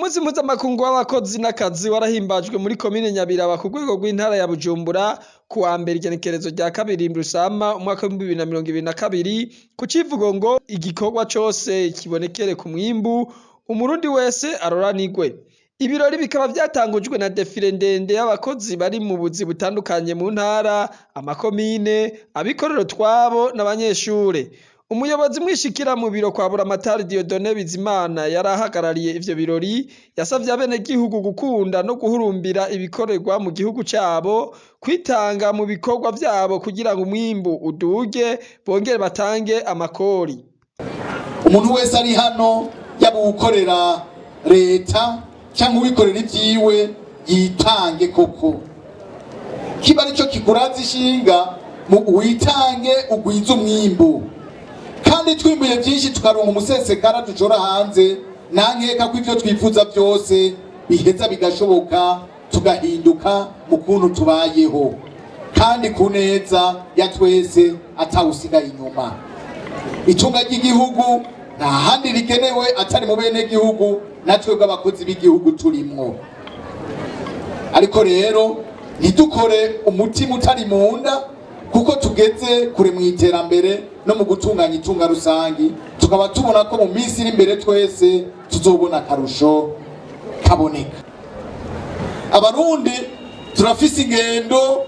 Umusi mpuzamakungu w'abakozi n'akazi warahimbajwe muri komine Nyabiraba ku rwego rw'intara ya Bujumbura ku wa mbere igenekerezo rya kabiri Rusama umwaka wa 2022 ku civugo ngo igikorwa cose kibonekere ku mwimbu umurundi wese aroranirwe. Ibirori bikaba vyatangujwe na defile ndende y'abakozi bari mu buzi butandukanye mu ntara, amakomine, abikorero twabo n'abanyeshure. Umuyobozi mwishikira mu biro kwa Buramatari Dieudonné Bizimana yarahagarariye ivyo birori yasavye abenegihugu gukunda no guhurumbira ibikorerwa mu gihugu cabo, kwitanga mu bikorwa vyabo kugira ngo umwimbu uduge bongere batange amakori. Umuntu wese ari hano yaba ukorera leta cyangwa ubikorera ivyiwe yitange koko. Kiba arico kikuraza ishinga mu witange ugwiza umwimbu. Kandi twimbuye byinshi tukaronka umusesekara ducora hanze nankeka ko ivyo twifuza byose biheza bigashoboka tugahinduka mu kuntu tubayeho kandi kuneza ya twese atawusigaye inyuma. Itunga ry'igihugu nta handi rigenewe atari mu bene gihugu natwe bw'abakozi b'igihugu turimwo. Ariko rero ntidukore umutima utari munda kuko tugeze kure mu iterambere no mu gutunganya itunga rusangi tukaba tubona ko mu minsi iri imbere twese tuzobona akarusho kaboneka. Abarundi turafise ingendo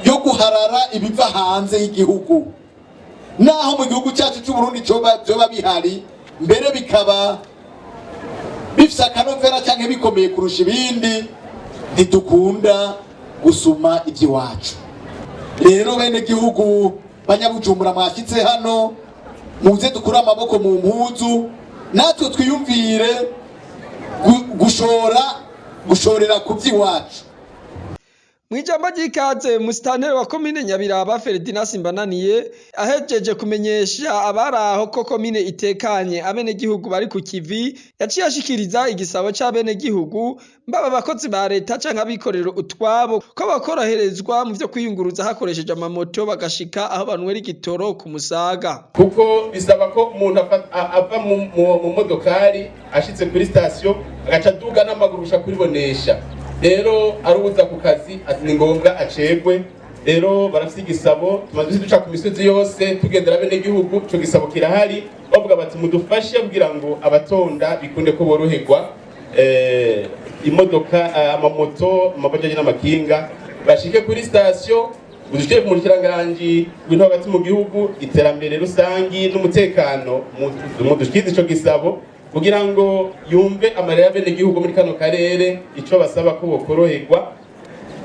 yo guharara ibiva hanze y'igihugu, naho mu gihugu cyacu cy'u Burundi byoba bihari mbere bikaba bifise akanovera canke bikomeye kurusha ibindi, ntidukunda gusuma ivy'iwacu. Rero bene gihugu banyabujumbura mwashitse hano muze dukura amaboko mu mpuzu natwe twiyumvire gushorera ku vy'iwacu. Mwijambo ry'ikaze musitanteri wa komine Nyabiraba Ferdinand Simbananiye ahejeje kumenyesha abaraho ko komine itekanye abenegihugu bari ku kivi yaciye ashikiriza igisabo c'abenegihugu mbaba abakozi ba leta canke abikorera utwabo ko bakoroherezwa mu vyo kwiyunguruza hakoresheje amamoto bagashika aho banwera igitoro ku Musaga, kuko bisaba ko umuntu ava mu modokari ashitse kuri station agaca duga n'amaguru usha kuribonesha. Rero arubuza ku kazi ati ni ngombwa acegwe. Rero barafise igisabo tumaze duca ku misozi yose tugendera bene gihugu, ico gisabo kirahari bavuga bati mudufashe kugira ngo abatonda bikunde ko boroherwa imodoka amamoto amabajaji n'amakinga bashike kuri station uzije ku mukiranganji w'into hagati mu gihugu iterambere rusangi n'umutekano mu dushikize ico gisabo kugira ngo yumve amarira bene gihugu muri kano karere ico basaba ko bokoroherwa.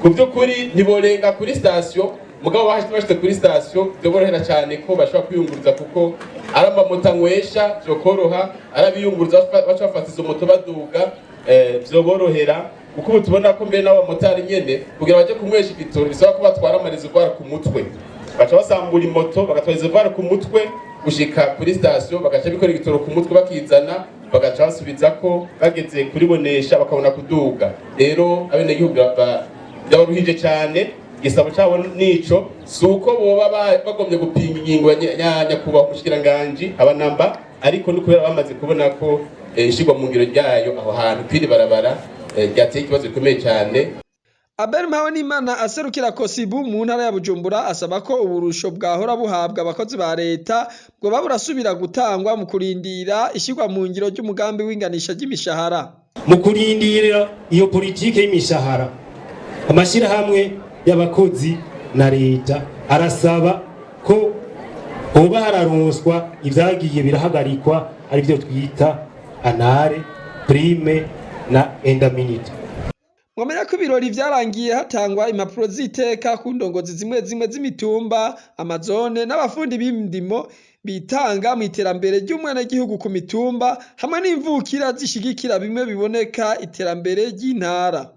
Ku by'ukuri ntiborenga kuri station mugabo bashite kuri station byoborohera cyane ko bashobora kwiyunguruza kuko ari amamoto anywesha byokoroha, arabiyunguruza baca bafata izo moto baduga byoborohera kuko ubu tubona ko mbere n'abamotari nyene kugira baje kumwesha igitoro bisaba ko batwara amareservoir ku mutwe, baca basambura imoto bagatwara reservoir ku mutwe gushika kuri station bagaca bikora igitoro ku mutwe bakizana bagaca basubiza ko bageze kuribonesha bakabona kuduga. Rero abene gihugu byabaruhije cyane gisabo cyabo nico suko boba bagomye gupinga ingingo ya kuba umushikiranganje abanamba, ariko no kubera bamaze kubona ko ishigwa mu ngiro ryayo aho hantu piri barabara ryateye ikibazo gikomeye cyane. Abel Mpawenimana aserukira Kosibu mu ntara ya Bujumbura asaba ko uburusho bwahora buhabwa abakozi ba leta bwo baburasubira gutangwa mu kurindira ishigwa mu ngiro ry'umugambi w'inganisha ry'imishahara. Mu kurindira iyo politike y'imishahara amashirahamwe y'abakozi na leta arasaba ko hoba hararonswa ivyagiye birahagarikwa ari byo twita anare, prime na endaminite. Mwamenya ko ibirori vyarangiye hatangwa impapuro z'iteka ku ndongozi zimwe zimwe z'imitumba, amazone n'abafundi b'indimo bitanga mu iterambere ry'umwenegihugu ku mitumba hamwe n'imvukira zishigikira bimwe biboneka iterambere ry'intara.